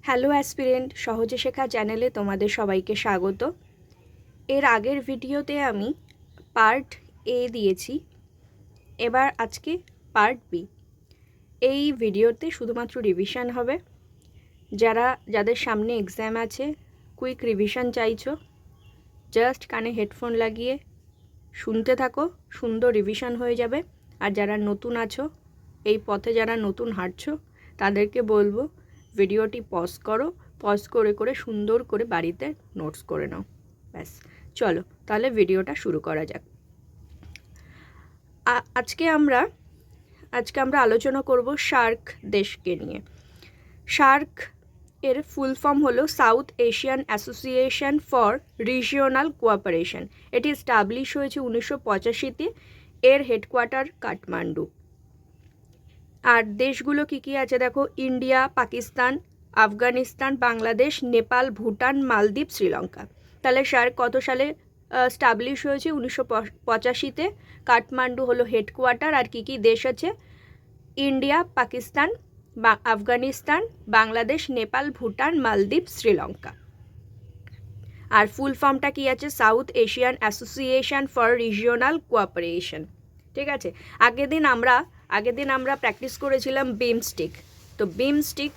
Hello aspirant, সহজে শেখা চ্যানেলে তোমাদের সবাইকে স্বাগত। এর আগের ভিডিওতে আমি পার্ট এ দিয়েছি, এবার আজকে পার্ট বি। এই ভিডিওতে শুধুমাত্র রিভিশন হবে। যাদের সামনে এক্সাম আছে, কুইক রিভিশন চাইছো, জাস্ট কানে হেডফোন লাগিয়ে শুনতে থাকো, সুন্দর রিভিশন হয়ে যাবে। আর যারা নতুন আছো, এই পথে যারা নতুন হাঁটছো, তাদেরকে বলবো ভিডিওটি পজ করো, পজ করে করে সুন্দর করে বাড়িতে নোটস করে নাও। ব্যাস, চলো তাহলে ভিডিওটা শুরু করা যাক। আজকে আমরা আলোচনা করব সার্ক দেশকে নিয়ে। সার্ক এর ফুল ফর্ম হলো south Asian association for regional cooperation. এটি এস্টাবলিশ হয়েছে 1985-তে। এর হেডকোয়ার্টার কাঠমান্ডু। আর দেশগুলো কি আছে দেখো: ইন্ডিয়া, পাকিস্তান, আফগানিস্তান, বাংলাদেশ, নেপাল, ভুটান, মালদ্বীপ, শ্রীলঙ্কা। তাহলে সার্ক কত সালে স্টাবলিশ হয়েছে? 1985-তে। কাঠমান্ডু হলো হেডকোয়ার্টার। আর কি দেশ আছে? ইন্ডিয়া, পাকিস্তান, আফগানিস্তান, বাংলাদেশ, নেপাল, ভুটান, মালদ্বীপ, শ্রীলঙ্কা। আর ফুল ফর্মটা কি আছে? South Asian association for regional cooperation. ঠিক আছে। আগের দিন আমরা প্র্যাকটিস করেছিলাম বিমস্টিক। তো বিমস্টিক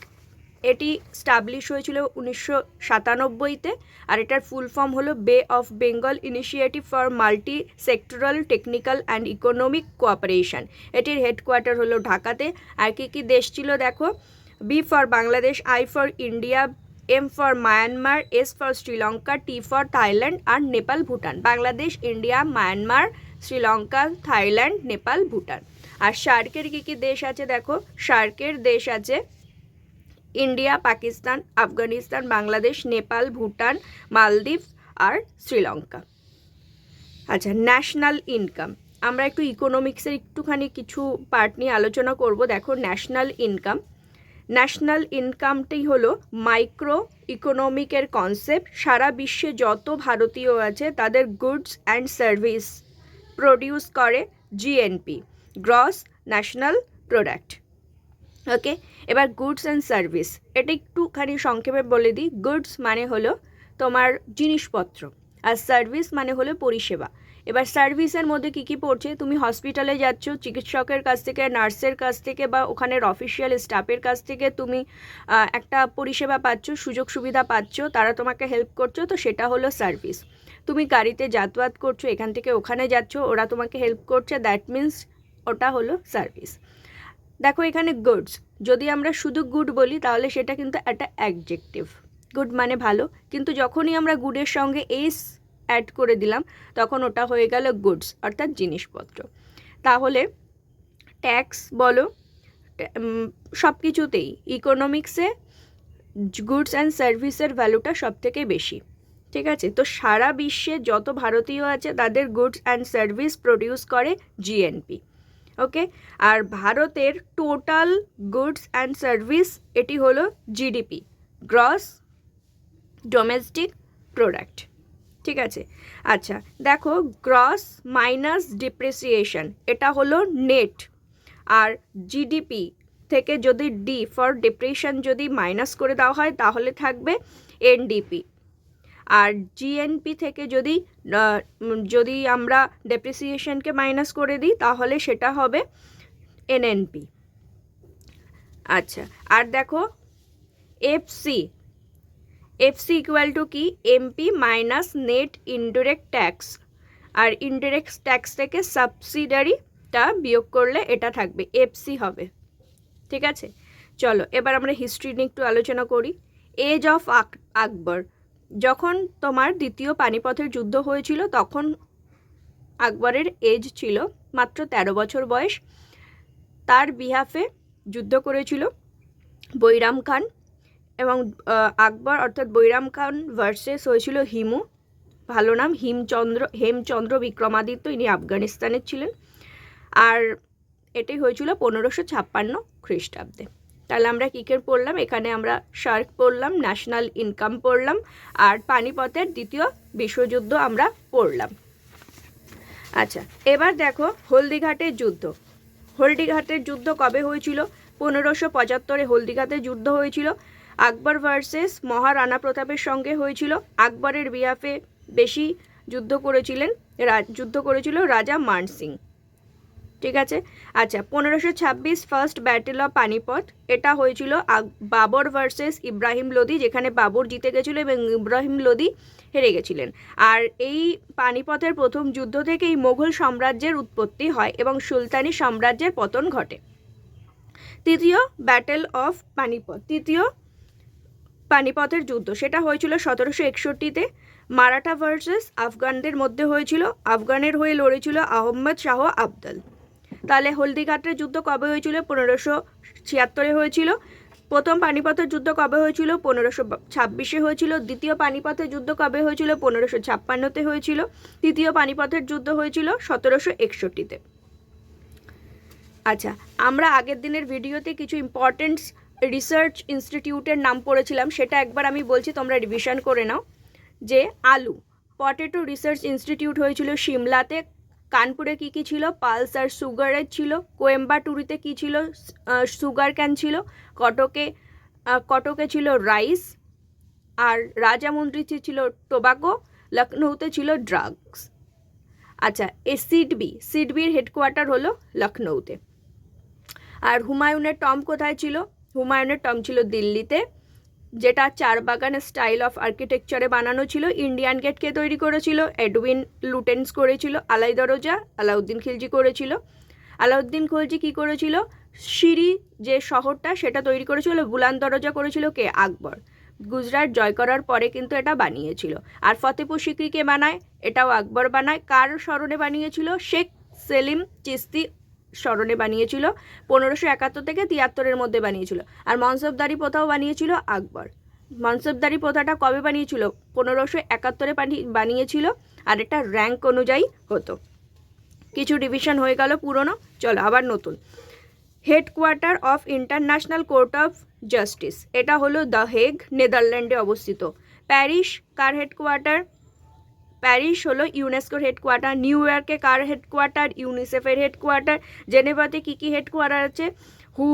এটি স্টাবলিশ হয়েছিল 1997-তে। আর এটার ফুল ফর্ম হলো bay of Bengal initiative for multi sectoral technical and economic cooperation. এটির হেডকোয়ার্টার হলো ঢাকাতে। আর কি দেশ ছিল দেখো: B for Bangladesh, I for India, M for Myanmar, S for Sri Lanka, T for Thailand, আর Nepal, Bhutan. Bangladesh, India, Myanmar, Sri Lanka, Thailand, Nepal, Bhutan. আর সার্কের কি দেশ আছে দেখো: সার্কের দেশ আছে ইন্ডিয়া, পাকিস্তান, আফগানিস্তান, বাংলাদেশ, নেপাল, ভুটান, মালদ্বীপ আর শ্রীলঙ্কা। আচ্ছা, ন্যাশনাল ইনকাম। আমরা একটু ইকোনমিক্সের একটুখানি কিছু পার্ট নিয়ে আলোচনা করব। দেখো, ন্যাশনাল ইনকামটি হলো মাইক্রো ইকোনমিকের কনসেপ্ট। সারা বিশ্বে যত ভারতীয় আছে তাদের গুডস অ্যান্ড সার্ভিস প্রডিউস করে জিএনপি, গ্রস ন্যাশনাল প্রোডাক্ট। ওকে, এবার গুডস অ্যান্ড সার্ভিস এটা একটুখানি সংক্ষেপে বলে দিই। গুডস মানে হলো তোমার জিনিসপত্র, আর সার্ভিস মানে হলো পরিষেবা। এবার সার্ভিসের মধ্যে কি পড়ছে? তুমি হসপিটালে যাচ্ছ, চিকিৎসকের কাছ থেকে, নার্সের কাছ থেকে বা ওখানের অফিসিয়াল স্টাফের কাছ থেকে তুমি একটা পরিষেবা পাচ্ছ, সুযোগ সুবিধা পাচ্ছ, তারা তোমাকে হেল্প করছো, তো সেটা হলো সার্ভিস। তুমি গাড়িতে যাতায়াত করছো, এখান থেকে ওখানে যাচ্ছ, ওরা তোমাকে হেল্প করছে, দ্যাট মিন্স ওটা হলো সার্ভিস। দেখো এখানে গুডস, যদি আমরা শুধু গুড বলি তাহলে সেটা কিন্তু একটা অ্যাডজেক্টিভ। গুড মানে ভালো, কিন্তু যখনই আমরা গুডের সঙ্গে এস অ্যাড করে দিলাম তখন ওটা হয়ে গেল গুডস, অর্থাৎ জিনিসপত্র। তাহলে ট্যাক্স বলো, সব কিছুতেই ইকোনমিক্সে গুডস অ্যান্ড সার্ভিসের ভ্যালুটা সব থেকে বেশি। ঠিক আছে। তো সারা বিশ্বে যত ভারতীয় আছে তাদের গুডস অ্যান্ড সার্ভিস প্রডিউস করে জিএনপি। ওকে, আর ভারতের টোটাল গুডস অ্যান্ড সার্ভিস এটি হলো জিডিপি, গ্রস ডোমেস্টিক প্রোডাক্ট। ঠিক আছে। আচ্ছা দেখো, গ্রস মাইনাস ডিপ্রিসিয়েশন এটা হলো নেট। আর জিডিপি থেকে যদি ডি ফর ডিপ্রেশন যদি মাইনাস করে দেওয়া হয় তাহলে থাকবে এনডিপি। আর জিএনপি থেকে যদি আমরা ডেপ্রিসিয়েশনকে মাইনাস করে দিই তাহলে সেটা হবে এনএনপি। আচ্ছা, আর দেখো এফসি ইকুয়াল টু কি? MP minus net indirect tax. আর ইনডিরেক্ট ট্যাক্স থেকে সাবসিডারিটা বিয়োগ করলে এটা থাকবে এফসি হবে। ঠিক আছে। চলো এবার আমরা হিস্ট্রি নিয়ে একটু আলোচনা করি। এজ অফ আকবর। যখন তোমার দ্বিতীয় পানিপথের যুদ্ধ হয়েছিল তখন আকবরের এজ ছিল মাত্র 13 বছর বয়স। তার বিহাফে যুদ্ধ করেছিল বৈরাম খান, এবং আকবর অর্থাৎ বৈরাম খান ভার্সেস হয়েছিল হিমু, ভালো নাম হেমচন্দ্র বিক্রমাদিত্য, ইনি আফগানিস্তানের ছিলেন। আর এটাই হয়েছিল 1556 খ্রিস্টাব্দে। তাহলে আমরা কিকের পড়লাম, এখানে আমরা সার্ক পড়লাম, ন্যাশনাল ইনকাম পড়লাম, আর পানিপথের দ্বিতীয় বিশ্বযুদ্ধ আমরা পড়লাম। আচ্ছা, এবার দেখো হলদিঘাটের যুদ্ধ কবে হয়েছিল? 1575-এ হলদিঘাটের যুদ্ধ হয়েছিল। আকবর ভার্সেস মহারানা প্রতাপের সঙ্গে হয়েছিল। আকবরের বিহাফে বেশি যুদ্ধ করেছিল রাজা মান সিং। ঠিক আছে। আচ্ছা, 1526 ফার্স্ট ব্যাটেল অফ পানিপথ, এটা হয়েছিল বাবর ভার্সেস ইব্রাহিম লোদি, যেখানে বাবর জিতে গেছিল এবং ইব্রাহিম লোদি হেরে গেছিলেন। আর এই পানিপথের প্রথম যুদ্ধ থেকেই মোগল সাম্রাজ্যের উৎপত্তি হয় এবং সুলতানি সাম্রাজ্যের পতন ঘটে। তৃতীয় ব্যাটেল অফ পানিপথ, তৃতীয় পানিপথের যুদ্ধ, সেটা হয়েছিল 1761-তে। মারাঠা ভার্সেস আফগানদের মধ্যে হয়েছিল। আফগানের হয়ে লড়েছিল আহম্মদ শাহ আবদাল। তাহলে হলদিঘাটের যুদ্ধ কবে হয়েছিল? 1576-এ হয়েছিল। প্রথম পানিপথের যুদ্ধ কবে হয়েছিল? 1526-এ হয়েছিল। দ্বিতীয় পানিপথের যুদ্ধ কবে হয়েছিল? 1556-তে হয়েছিল। তৃতীয় পানিপথের যুদ্ধ হয়েছিল 1761-তে। আচ্ছা, আমরা আগের দিনের ভিডিওতে কিছু ইম্পর্টেন্ট রিসার্চ ইনস্টিটিউটের নাম পড়েছিলাম, সেটা একবার আমি বলছি, তোমরা রিভিশন করে নাও। যে আলু পটেটো রিসার্চ ইনস্টিটিউট হয়েছিল সিমলাতে। কানপুরে কি কি ছিল? পালস আর সুগারের ছিল। কোয়েম্বাটুরিতে কি ছিল? সুগার ক্যান ছিল। কটকে ছিল রাইস। আর রাজামুন্দ্রিতে ছিল টোবাকো। লখনৌতে ছিল ড্রাগস। আচ্ছা, এই সিডবির হেডকোয়ার্টার হলো লখনৌতে। আর হুমায়ুনের টম্ব কোথায় ছিল? হুমায়ুনের টম্ব ছিল দিল্লিতে, যেটা চার বাগানের স্টাইল অফ আর্কিটেকচারে বানানো ছিল। ইন্ডিয়ান গেটকে তৈরি করেছিল এডউইন লুটেন্স করেছিল। আলাই দরজা আলাউদ্দিন খিলজি করেছিল। আলাউদ্দিন খলজি কি করেছিল? সিরি যে শহরটা সেটা তৈরি করেছিল। বুলান দরজা করেছিল কে? আকবর। গুজরাট জয় করার পরে কিন্তু এটা বানিয়েছিল। আর ফতেপুর সিক্রিকে বানায়, এটাও আকবর বানায়। কার স্মরণে বানিয়েছিল? শেখ সেলিম চিস্তি স্মরণে বানিয়েছিল। 1571 থেকে 73-এর মধ্যে বানিয়েছিল। আর মনসবদারি প্রথাও বানিয়েছিল আকবর। মনসবদারি প্রথাটা কবে বানিয়েছিল? 1571-এ বানিয়েছিল। আর এটা র্যাঙ্ক অনুযায়ী হতো। কিছু ডিভিশন হয়ে গেল পুরনো, চলো আবার নতুন। Headquarter of international Court of justice, এটা হলো দ্য হেগ, নেদারল্যান্ডে অবস্থিত। প্যারিস কার হেডকোয়ার্টার? প্যারিস হলো ইউনেস্কোর হেডকোয়ার্টার। নিউ ইয়র্কে কার হেডকোয়ার্টার? ইউনিসেফের হেডকোয়ার্টার। জেনেভাতে কী কী হেডকোয়ার্টার আছে? হু,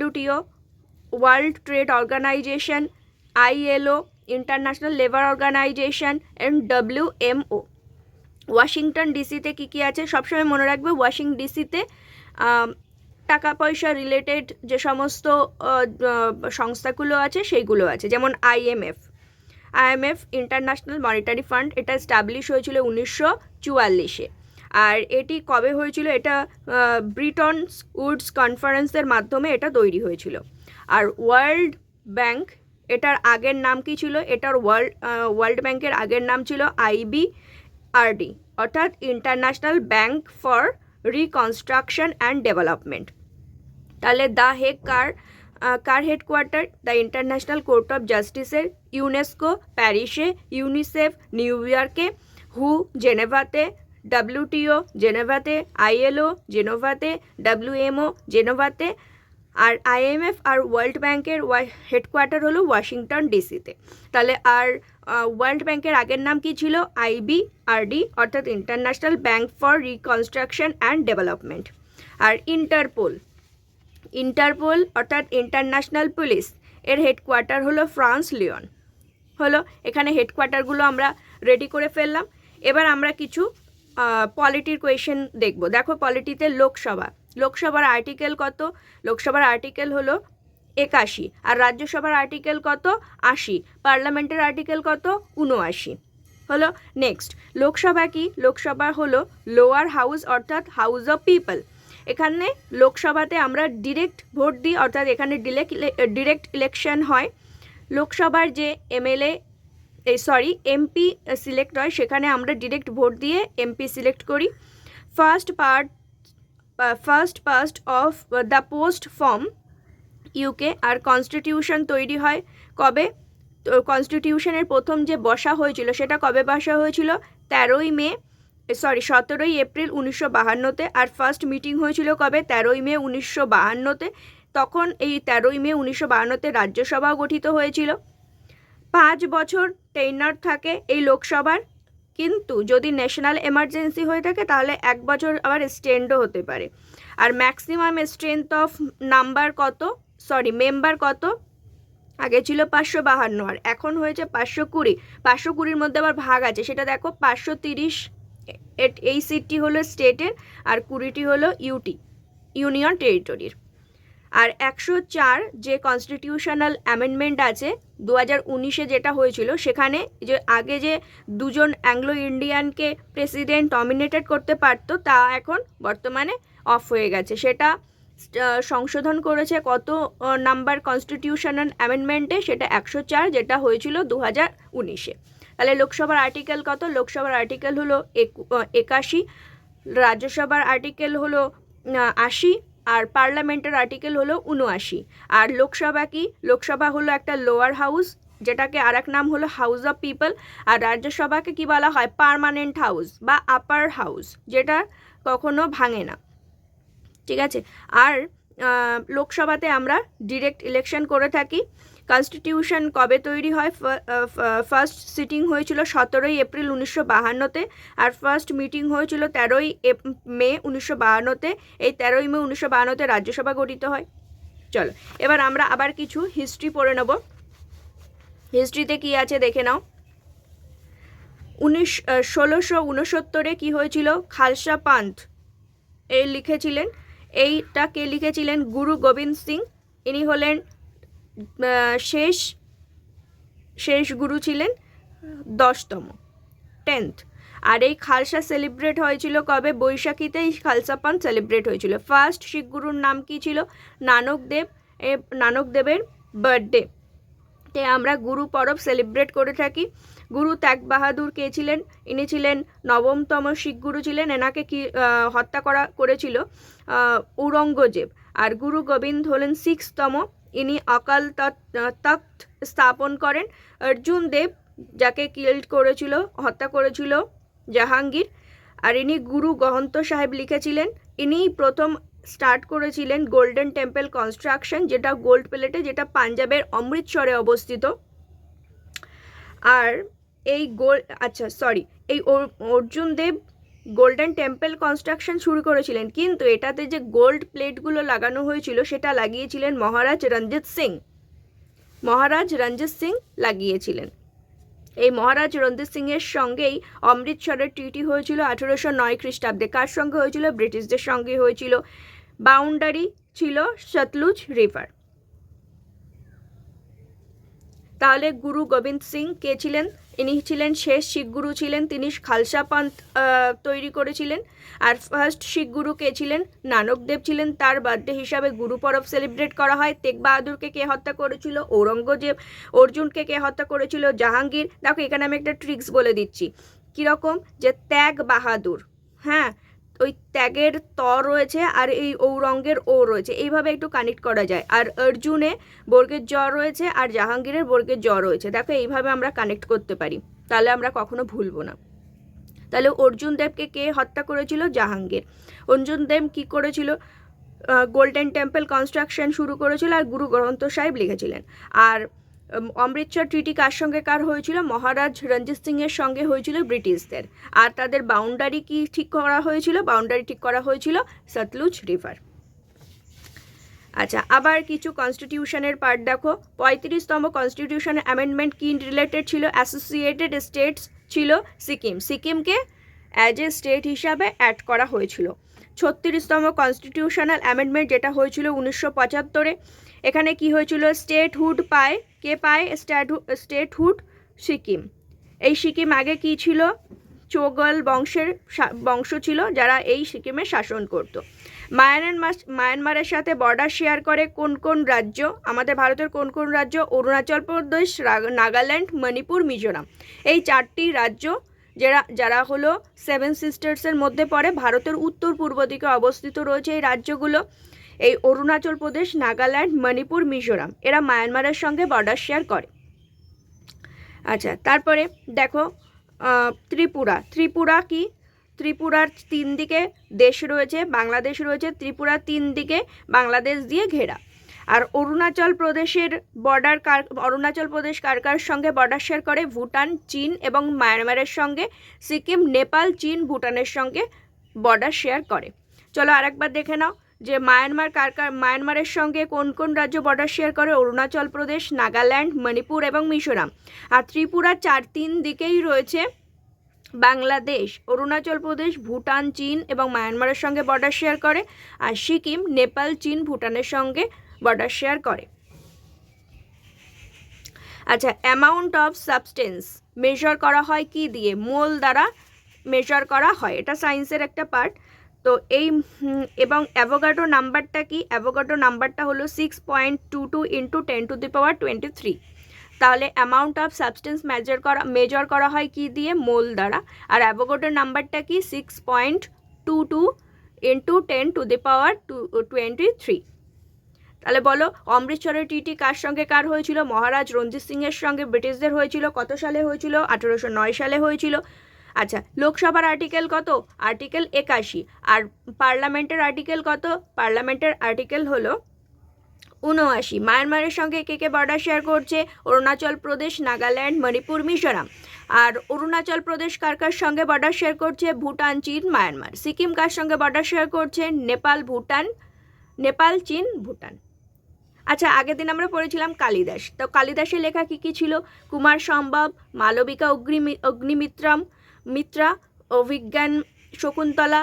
WTO, World Trade Organization, ILO, International Labour Organization and WMO। Washington ডিসিতে কী কী আছে? সবসময় মনে রাখবে, ওয়াশিংটন ডিসিতে টাকা পয়সা রিলেটেড যে সমস্ত সংস্থাগুলো আছে সেইগুলো আছে, যেমন IMF ইন্টারন্যাশনাল মনিটারি ফান্ড, এটা এস্টাবলিশ হয়েছিল 1944-এ। আর এটি কবে হয়েছিল? এটা ব্রিটন উডস কনফারেন্সের মাধ্যমে এটা তৈরি হয়েছিল। আর ওয়ার্ল্ড ব্যাংক, এটার আগের নাম কি ছিল? এটার ওয়ার্ল্ড ব্যাংকের আগের নাম ছিল IBRD, অর্থাৎ international bank for reconstruction and Development. তাহলে দ্য হেগ কার headquarter? The International Court of জাস্টিসের। ইউনেস্কো প্যারিসে, ইউনিসেফ নিউ ইয়র্কে, হু জেনেভাতে, WTO জেনেভাতে, ILO জেনেভাতে, WMO জেনেভাতে। আর IMF আর ওয়ার্ল্ড ব্যাংকের হেডকোয়ার্টার হলো ওয়াশিংটন ডিসিতে। তাহলে আর ওয়ার্ল্ড ব্যাংকের আগের নাম কি ছিল? IBRD, অর্থাৎ international bank for reconstruction and development. আর ইন্টারপোল অর্থাৎ ইন্টারন্যাশনাল পুলিশ, এর হেডকোয়ার্টার হলো ফ্রান্স লিওন। হলো, এখানে হেডকোয়ার্টারগুলো আমরা রেডি করে ফেললাম। এবার আমরা কিছু পলিটির কোয়েশ্চেন দেখব। দেখো, পলিটিতে লোকসভার আর্টিকেল কত? লোকসভার আর্টিকেল হলো 81। আর রাজ্যসভার আর্টিকেল কত? 80। পার্লামেন্টের আর্টিকেল কত? 79। হলো। নেক্সট, লোকসভা কি? লোকসভা হলো লোয়ার হাউস অর্থাৎ হাউস অফ পিপল। এখানে লোকসভাতে আমরা ডিরেক্ট ভোট দিই, অর্থাৎ এখানে ডিরেক্ট ইলেকশন হয়। লোকসভার যে MP সিলেক্ট হয়, সেখানে আমরা ডিরেক্ট ভোট দিয়ে MP সিলেক্ট করি। First past of the post form UK। আর কনস্টিটিউশন তৈরি হয় কবে? তো কনস্টিটিউশনের প্রথম যে বসা হয়েছিল সেটা কবে বসা হয়েছিল? 17ই এপ্রিল 1952-তে। আর ফার্স্ট মিটিং হয়েছিল কবে? 13ই মে 1952-তে। তখন এই 13ই মে 1952-তে রাজ্যসভাও গঠিত হয়েছিল। 5 বছর টেইনার থাকে এই লোকসভার, কিন্তু যদি ন্যাশনাল এমার্জেন্সি হয়ে থাকে তাহলে 1 বছর আবার এক্সটেন্ডও হতে পারে। আর ম্যাক্সিমাম স্ট্রেংথ অফ মেম্বার কত? আগে ছিল 552 আর এখন হয়েছে 520। 520-র মধ্যে আবার ভাগ আছে, সেটা দেখো 530 এই সিটটি হলো স্টেটের আর 20টি হলো ইউনিয়ন টেরিটরির। আর 104 যে কনস্টিটিউশনাল অ্যামেন্ডমেন্ট আছে 2019-এ যেটা হয়েছিল, সেখানে যে আগে যে দুজন অ্যাংলো ইন্ডিয়ানকে প্রেসিডেন্ট নমিনেটেড করতে পারতো তা এখন বর্তমানে অফ হয়ে গেছে। সেটা সংশোধন করেছে কত নাম্বার কনস্টিটিউশনাল অ্যামেন্ডমেন্টে, সেটা 104, যেটা হয়েছিল 2019-এ। তাহলে লোকসভার আর্টিকেল কত? লোকসভার আর্টিকেল হলো 81, রাজ্যসভার আর্টিকেল হলো 80, আর পার্লামেন্টের আর্টিকেল হলো 79। আর লোকসভা কি? লোকসভা হলো একটা লোয়ার হাউস, যেটাকে আর এক নাম হলো হাউস অফ পিপল। আর রাজ্যসভাকে কি বলা হয়? পার্মানেন্ট হাউস বা আপার হাউস, যেটা কখনো ভাঙে না। ঠিক আছে। আর লোকসভাতে আমরা ডিরেক্ট ইলেকশন করে থাকি। কনস্টিটিউশন কবে তৈরি হয়? ফার্স্ট সিটিং হয়েছিল 17 এপ্রিল 1952-তে, আর ফার্স্ট মিটিং হয়েছিল 13 মে 1952-তে। এই 13 মে 1952-তে রাজ্যসভা গঠিত হয়। চলো এবার আমরা আবার কিছু হিস্ট্রি পড়ে নেব। হিস্ট্রিতে কি আছে দেখে নাও। 1669-এ কি হয়েছিল? খালসা পান্থ এই লিখেছিলেন। এইটা কে লিখেছিলেন? গুরু গোবিন্দ সিং। ইনি হলেন শেষ গুরু ছিলেন, 10তম, 10th। আর এই খালসা সেলিব্রেট হয়েছিল কবে? বৈশাখীতে এই খালসা পান্থ সেলিব্রেট হয়েছিল। ফার্স্ট শিখ গুরুর নাম কি ছিল? নানক দেব। নানক দেবের বার্থডে তে আমরা গুরু পরব সেলিব্রেট করে থাকি। গুরু তেগ বাহাদুর কে ছিলেন? ইনি ছিলেন 9তম শিখ গুরু ছিলেন। এনাকে কি হত্যা করেছিল ঔরঙ্গজেব। আর গুরু গোবিন্দ হলেন 6তম, ইনি অকাল তখ্ত স্থাপন করেন। অর্জুন দেব যাকে হত্যা করেছিল জাহাঙ্গীর। আর ইনি গুরু গ্রন্থ সাহেব লিখেছিলেন। ইনি প্রথম স্টার্ট করেছিলেন গোল্ডেন টেম্পল কনস্ট্রাকশন, যেটা গোল্ড প্লেটে, যেটা পাঞ্জাবের অমৃতসরে অবস্থিত। আর এই এই অর্জুন দেব গোল্ডেন টেম্পল কনস্ট্রাকশন শুরু করেছিলেন, কিন্তু এটাতে যে গোল্ড প্লেটগুলো লাগানো হয়েছিল সেটা লাগিয়েছিলেন মহারাজ রঞ্জিত সিং। মহারাজ রঞ্জিত সিং লাগিয়েছিলেন। এই মহারাজ রঞ্জিত সিংয়ের সঙ্গেই অমৃতসরের ট্রিটি হয়েছিল 1809 খ্রিস্টাব্দে। কার সঙ্গে হয়েছিল? ব্রিটিশদের সঙ্গে হয়েছিল। বাউন্ডারি ছিল সতলুজ রিভার। তাহলে গুরু গোবিন্দ সিং কে ছিলেন? ইনি ছিলেন শেষ শিখ গুরু ছিলেন। তিনি খালসা পান্থ তৈরি করেছিলেন। আর ফার্স্ট শিখ গুরু কে ছিলেন? নানক দেব ছিলেন। তার বার্থডে হিসাবে গুরু পরব সেলিব্রেট করা হয়। তেগ বাহাদুরকে কে হত্যা করেছিল? ঔরঙ্গজেব। অর্জুনকে কে হত্যা করেছিল? জাহাঙ্গীর। দেখো এখানে আমি একটা ট্রিক্স বলে দিচ্ছি। কীরকম? যে ত্যাগ বাহাদুর, হ্যাঁ, ওই ত্যাগের ত রয়েছে আর এই ঔরঙ্গের ও রয়েছে, এইভাবে একটু কানেক্ট করা যায়। আর অর্জুনে বর্গের জ রয়েছে আর জাহাঙ্গীরের বর্গের জ রয়েছে। দেখো এইভাবে আমরা কানেক্ট করতে পারি, তাহলে আমরা কখনো ভুলবো না। তাহলে অর্জুন দেবকে কে হত্যা করেছিল? জাহাঙ্গীর। অর্জুন দেব কি করেছিল? গোল্ডেন টেম্পল কনস্ট্রাকশন শুরু করেছিল আর গুরু গ্রন্থ সাহেব লিখেছিলেন। আর অমৃতসর ট্রিটি কার হয়েছিল? মহারাজ রঞ্জিত সিংয়ের সঙ্গে হয়েছিল ব্রিটিশদের। আর তাদের বাউন্ডারি কি ঠিক করা হয়েছিল? বাউন্ডারি ঠিক করা হয়েছিল সতলুজ রিভার। আচ্ছা, আবার কিছু কনস্টিটিউশনের পার্ট দেখো। 35তম কনস্টিটিউশন অ্যামেন্ডমেন্ট কি রিলেটেড ছিল? অ্যাসোসিয়েটেড স্টেটস ছিল সিকিম। সিকিমকে অ্যাজ এ স্টেট হিসাবে অ্যাড করা হয়েছিল। 36তম কনস্টিটিউশনাল অ্যামেন্ডমেন্ট, যেটা হয়েছিল 1975-এ। এখানে কি হয়েছিল? স্টেটহুড পায়, কে পায় স্টেটহুড? সিকিম। এই সিকিম আগে কি ছিল? চোগল বংশ ছিল, যারা এই সিকিমে শাসন করত। মায়ানমারের সাথে বর্ডার শেয়ার করে কোন কোন রাজ্য? আমাদের ভারতের কোন কোন রাজ্য? অরুণাচল প্রদেশ, নাগাল্যান্ড, মণিপুর, মিজোরাম। এই 4টি রাজ্য যারা হলো 7 সিস্টার্সের মধ্যে পড়ে, ভারতের উত্তর পূর্ব দিকে অবস্থিত রয়েছে এই রাজ্যগুলো। এই অরুণাচল প্রদেশ, নাগাল্যান্ড, মণিপুর, মিজোরাম, এরা মায়ানমারের সঙ্গে বর্ডার শেয়ার করে। আচ্ছা, তারপরে দেখো ত্রিপুরা কি? ত্রিপুরার 3 দিকে দেশ রয়েছে, বাংলাদেশ রয়েছে। ত্রিপুরা 3 দিকে বাংলাদেশ দিয়ে ঘেরা। আর অরুণাচল প্রদেশ কার সঙ্গে বর্ডার শেয়ার করে? ভুটান, চীন এবং মায়ানমারের সঙ্গে। সিকিম, নেপাল, চীন, ভুটানের সঙ্গে বর্ডার শেয়ার করে। চলো আরেকবার দেখে নাও। যে মায়ানমারের সঙ্গে কোন কোন রাজ্য বর্ডার শেয়ার করে? অরুণাচল প্রদেশ, নাগাল্যান্ড, মণিপুর এবং মিজোরাম। আর ত্রিপুরা 3 দিকেই রয়েছে বাংলাদেশ, অরুণাচল প্রদেশ, ভুটান, চীন এবং মায়ানমারের সঙ্গে বর্ডার শেয়ার করে। আর সিকিম, নেপাল, চীন, ভুটানের সঙ্গে বর্ডার শেয়ার করে। আচ্ছা, অ্যামাউন্ট অফ সাবস্টেন্স মেজার করা হয় কি দিয়ে? মোল দ্বারা মেজার করা হয়, এটা সায়েন্সের একটা পার্ট। তো এই এবং অ্যাভোগাড্রো নাম্বারটা কি? অ্যাভোগাড্রো নাম্বারটা হলো 6.22 × 10⁻23। তাহলে অ্যামাউন্ট অফ সাবস্টেন্স মেজার করা হয় কি দিয়ে? মোল দ্বারা। আর অ্যাভোগাড্রো নাম্বারটা কি? 6.22 × 10⁻23। তাহলে বলো, অমৃতসরের টিটি কার সঙ্গে কার হয়েছিল? মহারাজ রঞ্জিত সিংয়ের সঙ্গে ব্রিটিশদের হয়েছিল। কত সালে হয়েছিল? 1809 সালে হয়েছিল। আচ্ছা, লোকসভার আর্টিকেল কত? আর্টিকেল 81। আর পার্লামেন্টের আর্টিকেল কত? পার্লামেন্টের আর্টিকেল হলো 79। মায়ানমারের সঙ্গে কে কে বর্ডার শেয়ার করছে? অরুণাচল প্রদেশ, নাগাল্যান্ড, মণিপুর, মিজোরাম। আর অরুণাচল প্রদেশ কার কার সঙ্গে বর্ডার শেয়ার করছে? ভুটান, চীন, মায়ানমার। সিকিম কার সঙ্গে বর্ডার শেয়ার করছে? নেপাল, চীন, ভুটান। আচ্ছা, আগের দিন আমরা পড়েছিলাম কালিদাস। তো কালিদাসের লেখা কি কি ছিল? কুমার সম্ভব, মালবিকা মিত্রা, অভিজ্ঞান শকুন্তলা,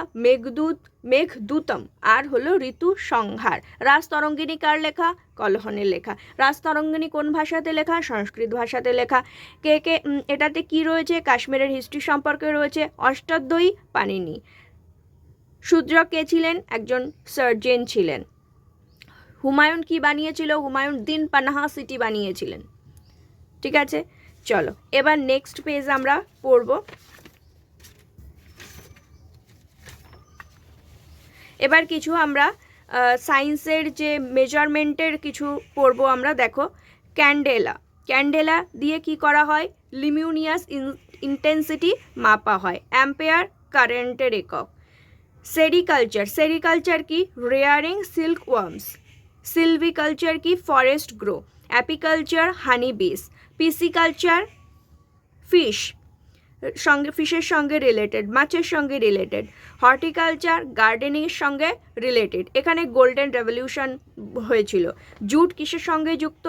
মেঘদূতম, আর হলো ঋতু সংহার। রাজতরঙ্গিনী কার লেখা? কলহনের লেখা। রাজতরঙ্গিনী কোন ভাষাতে লেখা? সংস্কৃত ভাষাতে লেখা। এটাতে কি রয়েছে? কাশ্মীরের হিস্ট্রি সম্পর্কে রয়েছে। অষ্টাধ্যায়ী পাণিনি। শূদ্র কে ছিলেন? একজন সার্জেন ছিলেন। হুমায়ুন কি বানিয়েছিল? হুমায়ুন দিন পানাহা সিটি বানিয়েছিলেন। ঠিক আছে, চলো এবার নেক্সট পেজ আমরা পড়ব। এবার কিছু আমরা সায়েন্সের যে মেজারমেন্টের কিছু পড়ব আমরা। দেখো, ক্যান্ডেলা দিয়ে কি করা হয়? লিমিউনিয়াস ইন্টেন্সিটি মাপা হয়। অ্যাম্পেয়ার কারেন্টের একক। সেরিকালচার কি? Rearing silk worms. সিলভিকালচার কি? Forest grow. অ্যাপিকালচার হানি বিস। পিসিকালচার ফিশের সঙ্গে রিলেটেড, মাছের সঙ্গে রিলেটেড। হর্টিকালচার গার্ডেনিংয়ের সঙ্গে রিলেটেড। এখানে গোল্ডেন রেভলিউশন হয়েছিল। জুট কিসের সঙ্গে যুক্ত?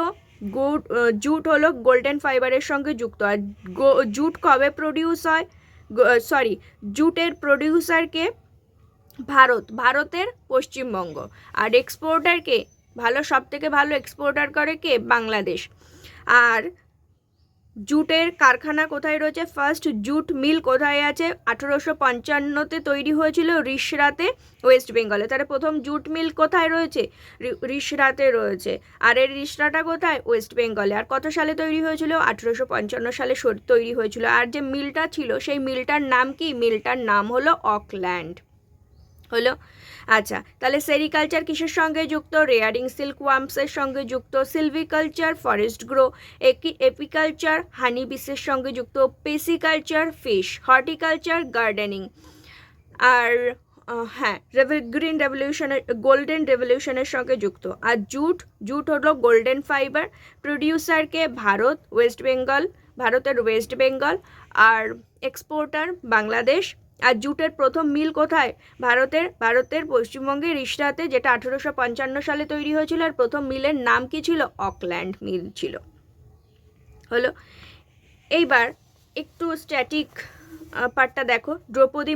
জুট হলো গোল্ডেন ফাইবারের সঙ্গে যুক্ত। আর জুট কবে প্রডিউস হয়? জুটের প্রডিউসারকে? ভারতের পশ্চিমবঙ্গ। আর এক্সপোর্টারকে? সবথেকে ভালো এক্সপোর্টার করে কে? বাংলাদেশ। আর জুটের কারখানা কোথায় রয়েছে? ফার্স্ট জুট মিল কোথায় আছে? 1855-তে তৈরি হয়েছিল রিষড়াতে, ওয়েস্ট বেঙ্গলে। তাহলে প্রথম জুট মিল কোথায় রয়েছে? রিষড়াতে রয়েছে। আর এর রিষড়াটা কোথায়? ওয়েস্ট বেঙ্গলে। আর কত সালে তৈরি হয়েছিল? 1855 সালে তৈরি হয়েছিল। আর যে মিলটা ছিল সেই মিলটার নাম কি? মিলটার নাম হলো অকল্যান্ড। হলো। আচ্ছা, তাহলে সেরিকালচার কিসের সঙ্গে যুক্ত? রেয়ারিং সিল্ক ওয়ার্মসের সঙ্গে যুক্ত। Silviculture forest grow. Apiculture honey বিসের সঙ্গে যুক্ত। Pisciculture fish. Horticulture gardening. আর হ্যাঁ, গোল্ডেন রেভলিউশনের সঙ্গে যুক্ত। আর জুট হলো গোল্ডেন ফাইবার। প্রডিউসারকে? ভারতের ওয়েস্ট বেঙ্গল। আর এক্সপোর্টার বাংলাদেশ। আর জুটের প্রথম মিল কোথায়? ভারতের পশ্চিমবঙ্গে রিষড়াতে, যেটা 1855 সালে তৈরি হয়েছিল। আর প্রথম মিলের নাম কি ছিল? অকল্যান্ড মিল ছিল। হলো। এইবার একটু স্ট্যাটিক পার্টটা দেখো। দ্রৌপদী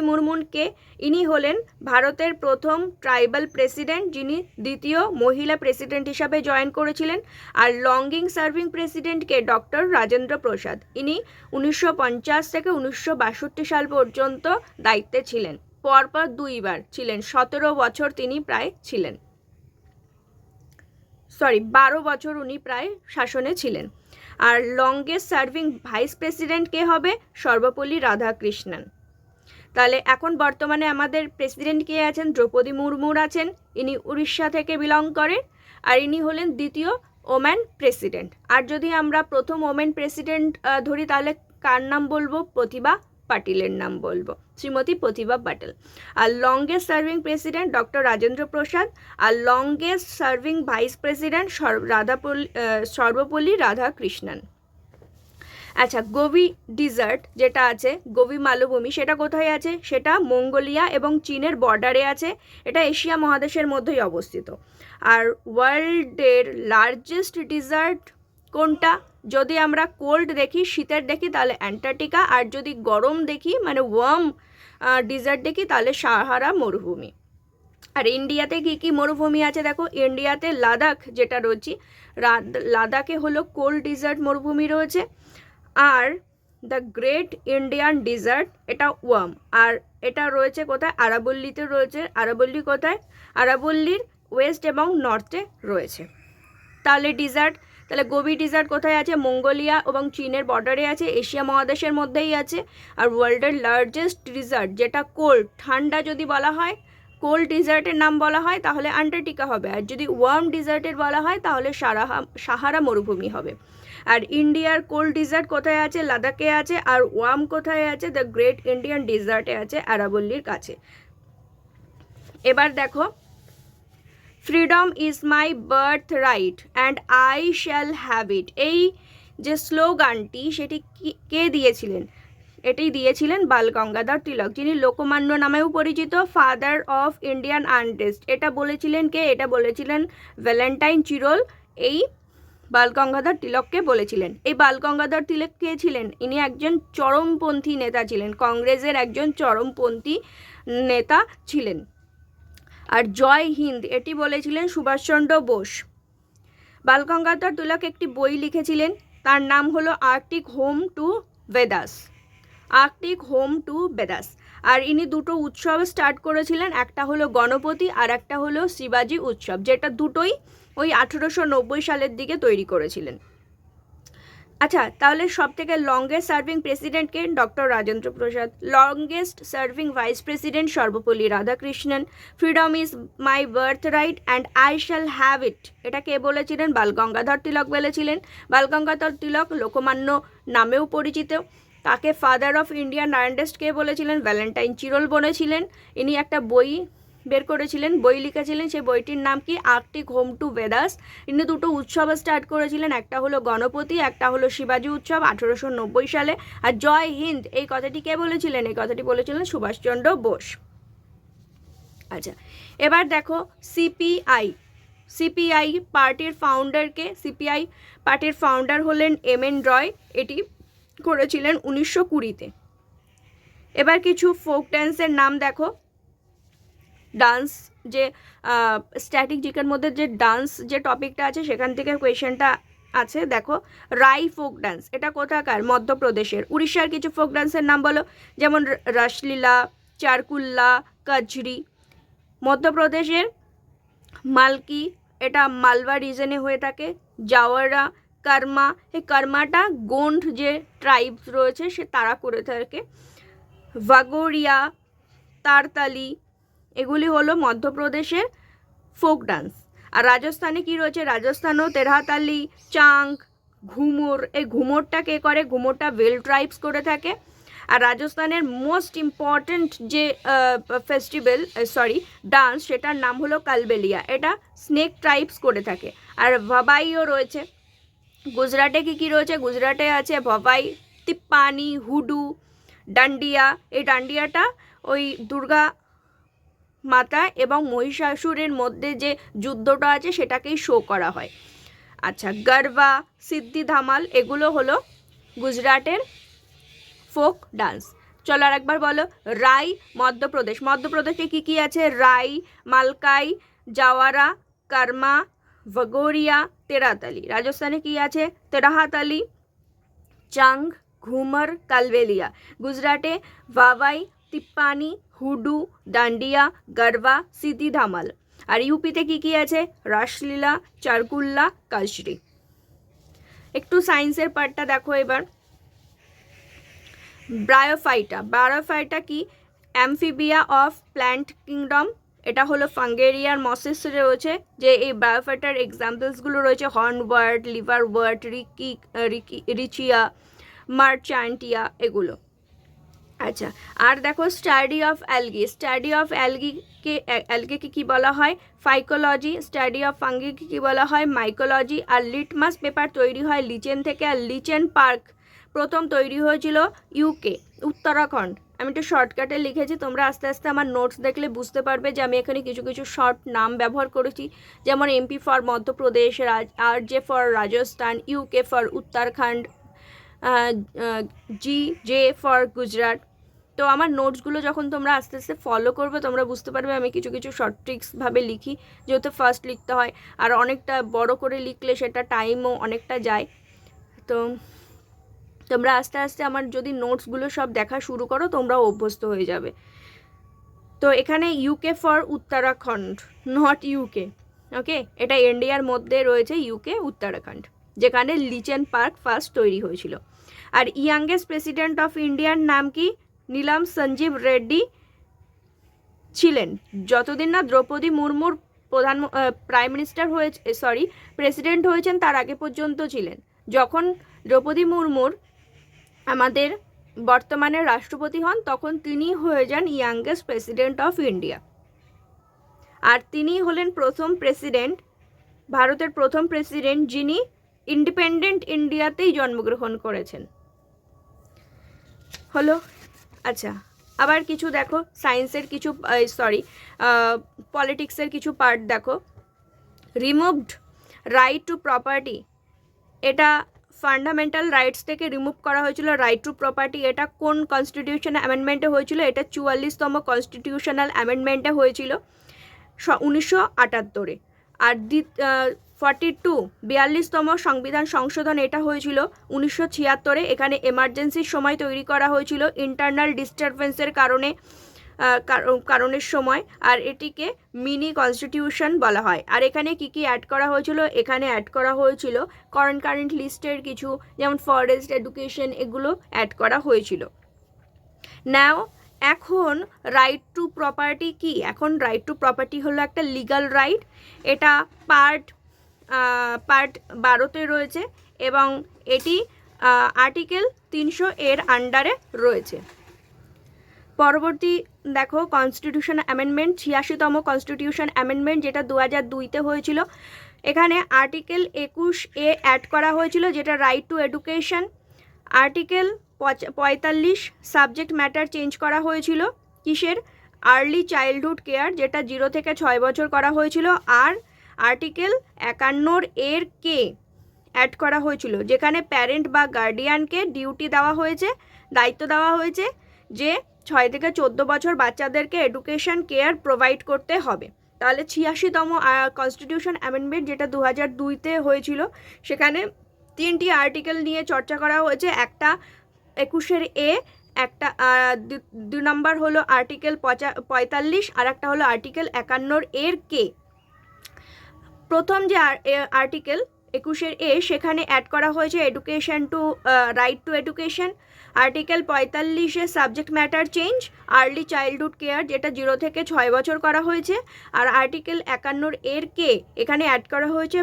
মুর্মুকে? ইনি হলেন ভারতের প্রথম ট্রাইবাল প্রেসিডেন্ট, যিনি দ্বিতীয় মহিলা প্রেসিডেন্ট হিসাবে জয়েন করেছিলেন। আর লঙ্গিং সার্ভিং প্রেসিডেন্টকে? ডক্টর রাজেন্দ্র প্রসাদ। ইনি 1950 থেকে 1962 সাল পর্যন্ত দায়িত্বে ছিলেন। পরপর 2বার ছিলেন। 17 বছর তিনি প্রায় ছিলেন। 12 বছর উনি প্রায় শাসনে ছিলেন। আর লংগেস্ট সার্ভিং ভাইস প্রেসিডেন্ট কে হবে? সর্বপল্লী রাধাকৃষ্ণন। তাহলে এখন বর্তমানে আমাদের প্রেসিডেন্ট কে আছেন? দ্রৌপদী মুর্মুর আছেন। ইনি উড়িষ্যা থেকে বিলং করেন। আর ইনি হলেন দ্বিতীয় ওম্যান প্রেসিডেন্ট। আর যদি আমরা প্রথম ওমেন প্রেসিডেন্ট ধরি, তাহলে কার নাম বলবো? প্রতিভা পাটিলের নাম বলবো, শ্রীমতী প্রতিভা পাটিল। আর longest serving president doctor Rajendra Prasad. আর longest serving vice president Sarvepalli Radhakrishnan. আচ্ছা, গোবি ডিজার্ট যেটা আছে, গোবি মালভূমি, সেটা কোথায় আছে? সেটা মঙ্গোলিয়া এবং চীনের বর্ডারে আছে। এটা এশিয়া মহাদেশের মধ্যেই অবস্থিত। আর ওয়ার্ল্ডের লার্জেস্ট ডিজার্ট কোনটা? যদি আমরা কোল্ড দেখি, শীতের দেখি, তাহলে অ্যান্টার্কটিকা। আর যদি গরম দেখি, মানে ওয়ার্ম ডিজার্ট দেখি, তাহলে সাহারা মরুভূমি। আর ইন্ডিয়াতে কি কি মরুভূমি আছে দেখো, ইন্ডিয়াতে লাদাখ যেটা রয়েছে, লাদাখে হলো কোল্ড ডিজার্ট মরুভূমি রয়েছে। আর দ্য গ্রেট ইন্ডিয়ান ডিজার্ট, এটা ওয়ার্ম। আর এটা রয়েছে কোথায়? আরাবল্লীতে রয়েছে। আরাবল্লী কোথায়? আরাবল্লীর ওয়েস্ট এবং নর্থে রয়েছে। তাহলে ডিজার্ট, তাহলে গোবি ডিজার্ট কোথায় আছে? মঙ্গোলিয়া এবং চীনের বর্ডারে আছে, এশিয়া মহাদেশের মধ্যেই আছে। আর ওয়ার্ল্ডের লার্জেস্ট ডিজার্ট যেটা কোল্ড, ঠান্ডা যদি বলা হয়, কোল্ড ডিজার্টের নাম বলা হয়, তাহলে অ্যান্টার্কটিকা হবে। আর যদি ওয়ার্ম ডিজার্টের বলা হয়, তাহলে সাহারা মরুভূমি হবে। আর ইন্ডিয়ার কোল্ড ডিজার্ট কোথায় আছে? লাদাখে আছে। আর ওয়ার্ম কোথায় আছে? দ্য গ্রেট ইন্ডিয়ান ডিজার্টে আছে, আরাবল্লীর কাছে। এবার দেখো, freedom is my birth right and I shall have ইট, এই যে স্লোগানটি, সেটি কে দিয়েছিলেন? এটি দিয়েছিলেন বাল গঙ্গাধর তিলক, যিনি লোকমান্য নামেও পরিচিত, ফাদার অফ ইন্ডিয়ান আনরেস্ট। এটা বলেছিলেন কে? এটা বলেছিলেন ভ্যালেন্টাইন চিরল, এই বাল গঙ্গাধর তিলককে বলেছিলেন। এই বাল গঙ্গাধর তিলক কে ছিলেন? ইনি একজন চরমপন্থী নেতা ছিলেন, কংগ্রেসের একজন চরমপন্থী নেতা ছিলেন। আর জয় হিন্দ, এটি বলেছিলেন সুভাষচন্দ্র বোস। বাল গঙ্গাধর তিলক একটি বই লিখেছিলেন, তার নাম হলো Arctic home to Vedas. Arctic home to Vedas. আর ইনি দুটো উৎসব স্টার্ট করেছিলেন, একটা হলো গণপতি আর একটা হলো শিবাজি উৎসব, যেটা দুটোই ওই 1890 সালের দিকে তৈরি করেছিলেন। আচ্ছা, তাহলে সব থেকে লংগেস্ট সার্ভিং প্রেসিডেন্টকে? Doctor Rajendra Prasad. Longest serving vice president Sarvepalli Radhakrishnan. Freedom is my birth right and I shall have it, এটা কে বলেছিলেন? বাল গঙ্গাধর তিলক বলেছিলেন। বাল গঙ্গাধর তিলক লোকমান্য নামেও পরিচিত। তাকে ফাদার অফ ইন্ডিয়ান আনরেস্ট কে বলেছিলেন? ভ্যালেন্টাইন চিরল বলেছিলেন। ইনি একটা বই বের করেছিলেন, বই লিখেছিলেন, সেই বইটির নাম কি? Arctic home to Vedas. ইনি দুটো উৎসব স্টার্ট করেছিলেন, একটা হলো গণপতি, একটা হলো শিবাজি উৎসব 1890 সালে। আর জয় হিন্দ, এই কথাটি কে বলেছিলেন? এই কথাটি বলেছিলেন সুভাষচন্দ্র বোস। আচ্ছা, এবার দেখো সিপিআই। সিপিআই পার্টির ফাউন্ডারকে? সিপিআই পার্টির ফাউন্ডার হলেন এম.এন. রয়। এটি করেছিলেন 1920-তে। এবার কিছু ফোক ড্যান্সের নাম দেখো। ডান্স, যে স্ট্যাটিক জিকের মধ্যে যে ডান্স যে টপিকটা আছে, সেখান থেকে কোয়েশ্চেনটা আছে। দেখো, রাই ফোক ডান্স, এটা কোথাকার? মধ্যপ্রদেশের। উড়িষ্যার কিছু ফোক ডান্সের নাম বলো, যেমন রাসলীলা, চারকুল্লা, কজরি। মধ্যপ্রদেশের মালকি, এটা মালবা রিজনে হয়ে থাকে। জাওয়ারা, কর্মা, এই কর্মাটা গোন্ড যে ট্রাইব রয়েছে সে তারা করে থাকে। ভাগোরিয়া, তারতালি, এগুলি হলো মধ্যপ্রদেশের ফোক ডান্স। আর রাজস্থানে কি রয়েছে? রাজস্থানেও তেরহাতালি, চাঙ্গ, ঘুমুর। এই ঘুমুরটা কে করে? ঘুমুরটা ভেল ট্রাইবস করে থাকে। আর রাজস্থানের মোস্ট ইম্পর্ট্যান্ট যে ডান্স, সেটার নাম হলো কালবেলিয়া, এটা স্নেক ট্রাইবস করে থাকে। আর ভাবাইও রয়েছে। গুজরাটে কি কি রয়েছে? গুজরাটে আছে ভবাই, তিপ্পানি, হুডু, ডান্ডিয়া। এই ডান্ডিয়াটা ওই দুর্গা মাতা এবং মহিষাসুরের মধ্যে যে যুদ্ধটা আছে সেটাকেই শো করা হয়। আচ্ছা, গরবা, সিদ্ধি ধামাল, এগুলো হলো গুজরাটের ফোক ডান্স। চলো আর একবার বলো। রাই মধ্যপ্রদেশ। মধ্যপ্রদেশে কি কি আছে? রাই, মালকাই, জাওয়ারা, কর্মা, ভাগোরিয়া, তেরাতালি। রাজস্থানে কি আছে? তেরহাতালি, চাঙ্গ, ঘুমর, কালবেলিয়া। গুজরাটে ভাবাই, তিপ্পানি, হুডু, ডান্ডিয়া, গরবা, সিদ্ধি ধামাল। আর ইউপিতে কি কি আছে? রাসলীলা, চারকুল্লা, কালশ্রী। একটু সায়েন্সের পার্টটা দেখো এবার। ব্রায়োফাইটা। ব্রায়োফাইটা কি? Amphibia of plant kingdom. এটা হলো ফাঙ্গেরিয়ার মসেস রয়েছে, যে এই ব্রায়োফাইটার এক্সাম্পলসগুলো রয়েছে হর্নওয়ার্ড, লিভারওয়ার্ড, রিচিয়া, মার্চান্টিয়া, এগুলো। আচ্ছা, আর দেখো study of algae. Study of অ্যালগিকে কী বলা হয়? ফাইকোলজি। স্টাডি অফ ফাঙ্গিকে কী বলা হয়? মাইকোলজি। আর লিটমাস পেপার তৈরি হয় লিচেন থেকে। আর লিচেন প্রথম তৈরি হয়েছিল ইউকে, উত্তরাখণ্ড। আমি একটু শর্টকাটে লিখেছি, তোমরা আস্তে আস্তে আমার নোটস দেখলে বুঝতে পারবে যে আমি এখানে কিছু কিছু শর্ট নাম ব্যবহার করেছি, যেমন MP for Madhya Pradesh, RJ for Rajasthan, UK for Uttarakhand, J for Gujarat. তো আমার নোটসগুলো যখন তোমরা আস্তে আস্তে ফলো করবে তোমরা বুঝতে পারবে আমি কিছু কিছু শর্ট ট্রিক্সভাবে লিখি, যেহেতু ফার্স্ট লিখতে হয়, আর অনেকটা বড় করে লিখলে সেটা টাইমও অনেকটা যায়। তো তোমরা আস্তে আস্তে আমার যদি নোটসগুলো সব দেখা শুরু করো তোমরাও অভ্যস্ত হয়ে যাবে। তো এখানে UK for Uttarakhand, not UK, okay, এটা ইন্ডিয়ার মধ্যে রয়েছে ইউকে উত্তরাখণ্ড, যেখানে লিচেন পার্ক ফার্স্ট তৈরি হয়েছিল। আর ইয়াংগেস্ট প্রেসিডেন্ট অফ ইন্ডিয়ার নাম কি? নীলম সঞ্জীব রেড্ডি ছিলেন, যতদিন না দ্রৌপদী মুর্মুর প্রাইম মিনিস্টার হয়েছে, প্রেসিডেন্ট হয়েছেন তার আগে পর্যন্ত ছিলেন। যখন দ্রৌপদী মুর্মুর আমাদের বর্তমানে রাষ্ট্রপতি হন তখন তিনি হয়ে যান ইয়াংগেস্ট প্রেসিডেন্ট অফ ইন্ডিয়া। আর তিনি হলেন প্রথম প্রেসিডেন্ট, ভারতের প্রথম প্রেসিডেন্ট যিনি ইন্ডিপেন্ডেন্ট ইন্ডিয়াতেই জন্মগ্রহণ করেছেন। হলো। আচ্ছা, আবার কিছু দেখো সায়েন্সের কিছু পলিটিক্সের কিছু পার্ট দেখো। রিমুভড রাইট টু প্রপার্টি, এটা ফান্ডামেন্টাল রাইটস থেকে রিমুভ করা হয়েছিল। রাইট টু প্রপার্টি এটা কোন কনস্টিটিউশন অ্যামেন্ডমেন্টে হয়েছিল? এটা 44তম কনস্টিটিউশনাল অ্যামেন্ডমেন্টে হয়েছিল 1978-এ। আর 42তম সংবিধান সংশোধন এটা হয়েছিল 1976-এ। এখানে এমার্জেন্সির সময় তৈরি করা হয়েছিল, ইন্টারনাল ডিস্টারবেন্সের কারণের সময়, আর এটিকে মিনি কনস্টিটিউশন বলা হয়। আর এখানে কি কি অ্যাড করা হয়েছিল? এখানে অ্যাড করা হয়েছিল কারেন্ট লিস্টের কিছু, যেমন ফরেস্ট, এডুকেশন, এগুলো অ্যাড করা হয়েছিল। নাও এখন রাইট টু প্রপার্টি কি? এখন রাইট টু প্রপার্টি হলো একটা লিগ্যাল রাইট। এটা পার্ট 12-তে রয়েছে এবং এটি আর্টিকেল 300 এর আন্ডারে রয়েছে। পরবর্তী দেখো কনস্টিটিউশন অ্যামেন্ডমেন্ট, 86তম কনস্টিটিউশন অ্যামেন্ডমেন্ট, যেটা 2002-তে হয়েছিল। এখানে আর্টিকেল 21-এ অ্যাড করা হয়েছিল, যেটা right to education. Article 45 subject matter change করা হয়েছিল, কিসের? আর্লি চাইল্ডহুড কেয়ার, যেটা 0 থেকে 6 বছর করা হয়েছিল। আর আর্টিকেল 51 কে অ্যাড করা হয়েছিল, যেখানে প্যারেন্ট বা গার্ডিয়ানকে ডিউটি দেওয়া হয়েছে, দায়িত্ব দেওয়া হয়েছে যে 6 থেকে 14 বছর বাচ্চাদেরকে এডুকেশন কেয়ার প্রোভাইড করতে হবে। তাহলে 86তম কনস্টিটিউশন অ্যামেন্ডমেন্ট, যেটা 2002-তে হয়েছিল, সেখানে 3টি আর্টিকেল নিয়ে চর্চা করা হয়েছে। একটা 21-এ, একটা 2 নম্বর হলো আর্টিকেল 45, আর একটা হলো আর্টিকেল 51 কে। প্রথম যে আর্টিকেল 21-এ, সেখানে অ্যাড করা হয়েছে education to right to education. Article 45-এ subject matter change, early childhood care, যেটা 0 থেকে 6 বছর করা হয়েছে। আর আর্টিকেল 51 কে এখানে অ্যাড করা হয়েছে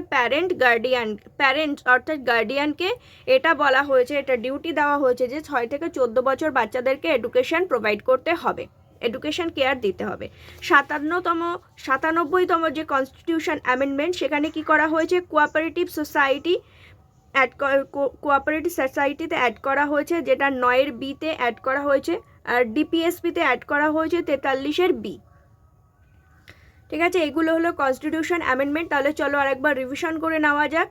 প্যারেন্টস অর্থাৎ গার্ডিয়ানকে এটা বলা হয়েছে, এটা ডিউটি দেওয়া হয়েছে যে 6 থেকে 14 বছর বাচ্চাদেরকে এডুকেশন প্রোভাইড করতে হবে, এডুকেশন কেয়ার দিতে হবে। 97তম যে কনস্টিটিউশন অ্যামেন্ডমেন্ট, সেখানে কি করা হয়েছে? কোঅপারেটিভ সোসাইটিতে অ্যাড করা হয়েছে, যেটা 9-এর বিতে অ্যাড করা হয়েছে। আর ডিপিএসপিতে অ্যাড করা হয়েছে 43-এর বি। ঠিক আছে, এগুলো হলো কনস্টিটিউশন অ্যামেন্ডমেন্ট। তাহলে চলো আরেকবার রিভিশন করে নেওয়া যাক।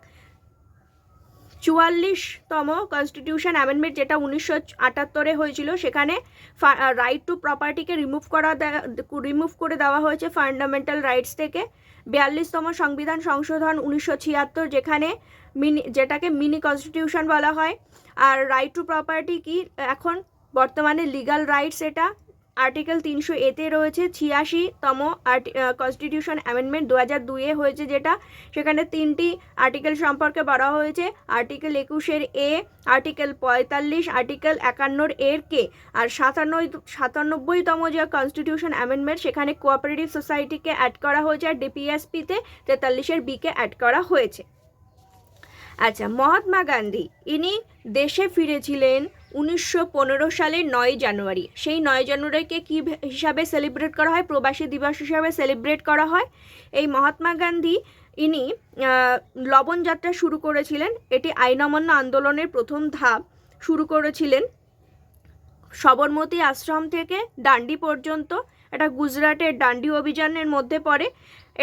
44তম কনস্টিটিউশন অ্যামেন্ডমেন্ট, যেটা 1978-এ হয়েছিল, সেখানে রাইট টু প্রপার্টিকে রিমুভ করে দেওয়া হয়েছে ফান্ডামেন্টাল রাইটস থেকে। 42তম সংবিধান সংশোধন 1976, যেটাকে মিনি কনস্টিটিউশন বলা হয়। আর রাইট টু প্রপার্টি কি এখন বর্তমানে লিগ্যাল রাইটস, এটা আর্টিকেল 300-এতে রয়েছে। 86তম কনস্টিটিউশন অ্যামেন্ডমেন্ট 2002-এ হয়েছে, যেটা সেখানে 3টি আর্টিকেল সম্পর্কে বলা হয়েছে, আর্টিকেল 21-এ, আর্টিকেল 45, আর্টিকেল 51 কে। আর 97তম যে কনস্টিটিউশন অ্যামেন্ডমেন্ট, সেখানে কোঅপারেটিভ সোসাইটিকে অ্যাড করা হয়েছে, আর ডিপিএসপিতে 43-এর বিকে অ্যাড করা হয়েছে। আচ্ছা, মহাত্মা গান্ধী ইনি দেশে ফিরেছিলেন 1915 সালের 9 জানুয়ারি। সেই 9 জানুয়ারিকে কী হিসাবে সেলিব্রেট করা হয়? প্রবাসী দিবস হিসাবে সেলিব্রেট করা হয়। এই মহাত্মা গান্ধী ইনি লবণ যাত্রা শুরু করেছিলেন। এটি আইন অমান্য আন্দোলনের প্রথম ধাপ। শুরু করেছিলেন সবরমতী আশ্রম থেকে ডান্ডি পর্যন্ত। এটা গুজরাটের ডান্ডি অভিযানের মধ্যে পড়ে।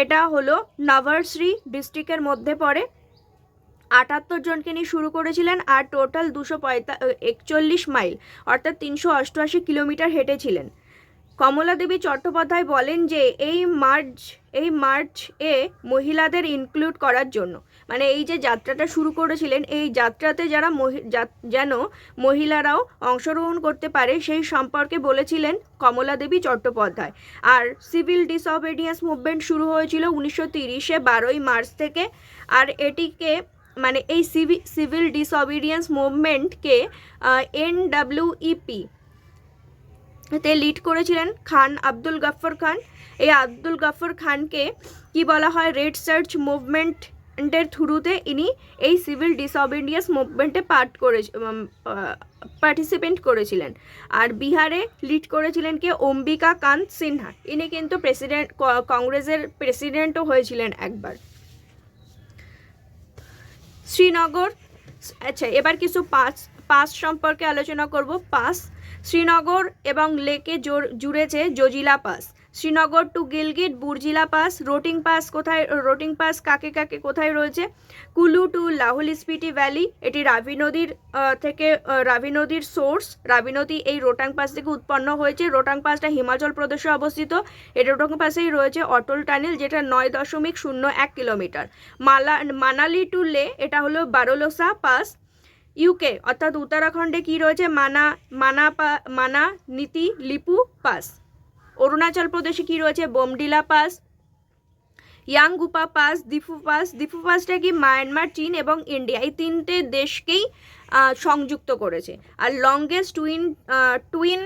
এটা হলো নভশ্রী ডিস্ট্রিক্টের মধ্যে পড়ে। 78 জনকে নিয়ে শুরু করেছিলেন আর টোটাল 241 মাইল অর্থাৎ 388 কিলোমিটার হেঁটেছিলেন। কমলা দেবী চট্টোপাধ্যায় বলেন যে এই মার্চ এ মহিলাদের ইনক্লুড করার জন্য, মানে এই যে যাত্রাটা শুরু করেছিলেন, এই যাত্রাতে যেন মহিলারাও অংশগ্রহণ করতে পারে সেই সম্পর্কে বলেছিলেন কমলা দেবী চট্টোপাধ্যায়। আর সিভিল ডিসঅবিডিয়েন্স মুভমেন্ট শুরু হয়েছিল 1930-এ 12ই মার্চ থেকে। আর এটিকে মানে এই সিভিল ডিসঅবিডিয়েন্স মুভমেন্টকে NWEP তে লিড করেছিলেন খান আব্দুল গফর খান। এই আব্দুল গফর খানকে কি বলা হয়, রেড সার্চ মুভমেন্টের থ্রুতে ইনি এই সিভিল ডিসঅবিডিয়েন্স মুভমেন্টে পার্টিসিপেন্ট করেছিলেন। আর বিহারে লিড করেছিলেন কে, অম্বিকা কান্ত সিনহা। ইনি কিন্তু কংগ্রেসের প্রেসিডেন্টও হয়েছিলেন একবার। শ্রীনগর, আচ্ছা এবার কিছু পাস সম্পর্কে আলোচনা করব। পাস, শ্রীনগর এবং লেকে জুড়েছে Zojila pass. Srinagar to Gilgit Burzila pass. Rohtang pass কাকে কাকে কোথায় রয়েছে? কুলু টু লাহুল স্পিটি ভ্যালি, এটি রাভি নদীর সোর্স। রাভি নদী এই রোটাং পাস থেকে উৎপন্ন হয়েছে। রোটাং পাসটা হিমাচল প্রদেশে অবস্থিত। এই রোটাং পাসেই রয়েছে অটল টানেল, যেটা 9.01 কিলোমিটার। মানালি টু লে, এটা হলো বারোলোসা পাস। ইউকে অর্থাৎ উত্তরাখণ্ডে কি রয়েছে, মানা নীতি লিপু পাস। অরুণাচল প্রদেশে কি রয়েছে, Bomdila pass, Yangyap pass, Diphu pass. Diphu পাসটা কি মায়ানমার, চীন এবং ইন্ডিয়া এই তিনটে দেশকেই সংযুক্ত করেছে। আর লংগেস্ট টুইন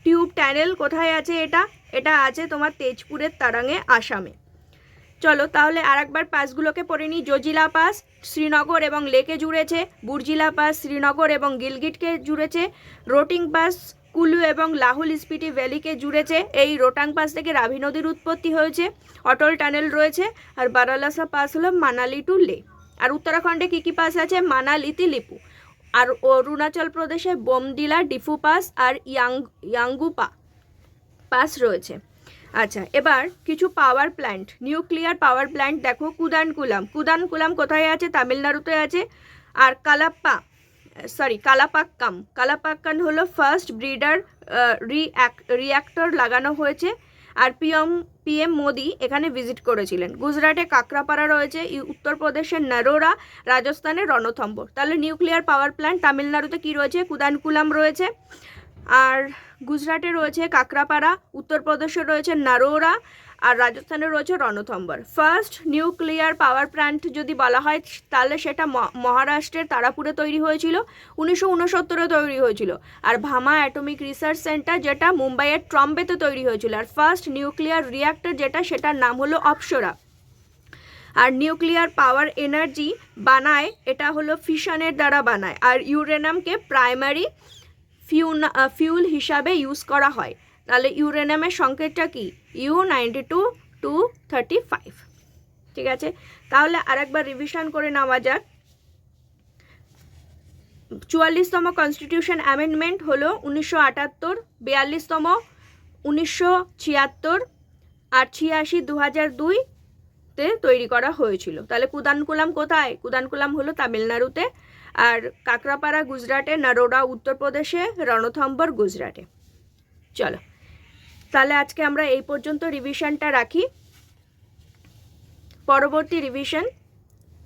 টিউব টানেল কোথায় আছে? এটা আছে তোমার তেজপুরের তারাঙে, আসামে। চলো তাহলে আর একবার পাসগুলোকে পড়ে নিই। জজিলা পাস শ্রীনগর এবং লেকে জুড়েছে। বুর্জিলা পাস শ্রীনগর এবং গিলগিটকে জুড়েছে। রোটিং পাস কুলু এবং লাহুল স্পিটি ভ্যালিকে জুড়েছে। এই রোটাং পাস থেকে রাভি নদীর উৎপত্তি হয়েছে। অটল টানেল রয়েছে। আর বারালাসা পাস হলো মানালি টু লে। আর উত্তরাখণ্ডে কী কী পাস আছে? মানালিতে লিপু। আর অরুণাচল প্রদেশে বোমডিলা ডিফু পাস আর ইয়াংগুপা পাস রয়েছে। আচ্ছা এবার কিছু power plant, nuclear power plant দেখো। কুদানকুলাম কোথায় আছে? তামিলনাড়ুতে আছে। আর কালাপাক্কাম হলো ফার্স্ট ব্রিডার রিঅ্যাক্টর লাগানো হয়েছে। আর পিএম মোদি এখানে ভিজিট করেছিলেন। গুজরাটে কাকরাপাড়া রয়েছে। উত্তরপ্রদেশের নরোরা, রাজস্থানে রণথম্বর। তাহলে নিউক্লিয়ার পাওয়ার প্ল্যান্ট তামিলনাড়ুতে কি রয়েছে? কুদানকুলাম রয়েছে। আর গুজরাটে রয়েছে কাকরাপাড়া, উত্তরপ্রদেশে রয়েছে নারোরা, আর রাজস্থানে রয়েছে Ranthambore. First nuclear power plant যদি বলা হয় তাহলে সেটা মহারাষ্ট্রের তারাপুরে তৈরি হয়েছিল, 1969-এ তৈরি হয়েছিল। আর ভামা অ্যাটমিক রিসার্চ সেন্টার যেটা মুম্বাইয়ের ট্রম্বেতে তৈরি হয়েছিল। আর ফার্স্ট নিউক্লিয়ার রিঅ্যাক্টর সেটার নাম হলো অপসরা। আর নিউক্লিয়ার পাওয়ার এনার্জি বানায়, এটা হলো ফিশনের দ্বারা বানায়। আর ইউরেনিয়ামকে প্রাইমারি ফিউল হিসাবে ইউজ করা হয়। তাহলে ইউরেনিয়ামের সংকেতটা কি? U92-235। ঠিক আছে, তাহলে আরেকবার রিভিশন করে নেওয়া যাক। 44তম কনস্টিটিউশন অ্যামেন্ডমেন্ট হলো 1978, 42তম 1976, আর 86 2002-তে তৈরি করা হয়েছিল। তাহলে কুদানকুলাম কোথায়? কুদানকুলাম হলো তামিলনাড়ুতে। আর কাকরাপাড়া গুজরাটে, নরোরা উত্তরপ্রদেশে, রণথম্বর গুজরাটে। চলো তাহলে আজকে আমরা এই পর্যন্ত রিভিশনটা রাখি। পরবর্তী রিভিশন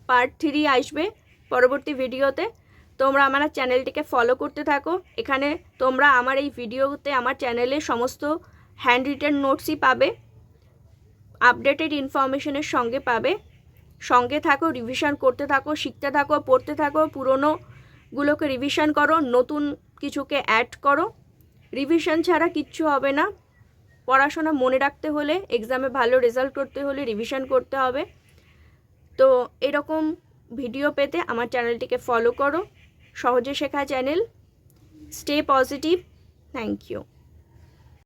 পার্ট 3 আসবে পরবর্তী ভিডিওতে। তোমরা আমার চ্যানেলটিকে ফলো করতে থাকো। এখানে তোমরা আমার এই ভিডিওতে আমার চ্যানেলে সমস্ত হ্যান্ড রিটেন নোটসই পাবে, আপডেটেড ইনফরমেশনের সঙ্গে পাবে। সঙ্গে থাকো, রিভিশন করতে থাকো, শিখতে থাকো, পড়তে থাকো। পুরনোগুলোকে রিভিশন করো, নতুন কিছুকে অ্যাড করো। রিভিশন ছাড়া কিচ্ছু হবে না। পড়াশোনা মনে রাখতে হলে, এক্সামে ভালো রেজাল্ট করতে হলে রিভিশন করতে হবে। তো এরকম ভিডিও পেতে আমার চ্যানেলটিকে ফলো করো। সহজে শেখা channel. Stay positive. Thank you.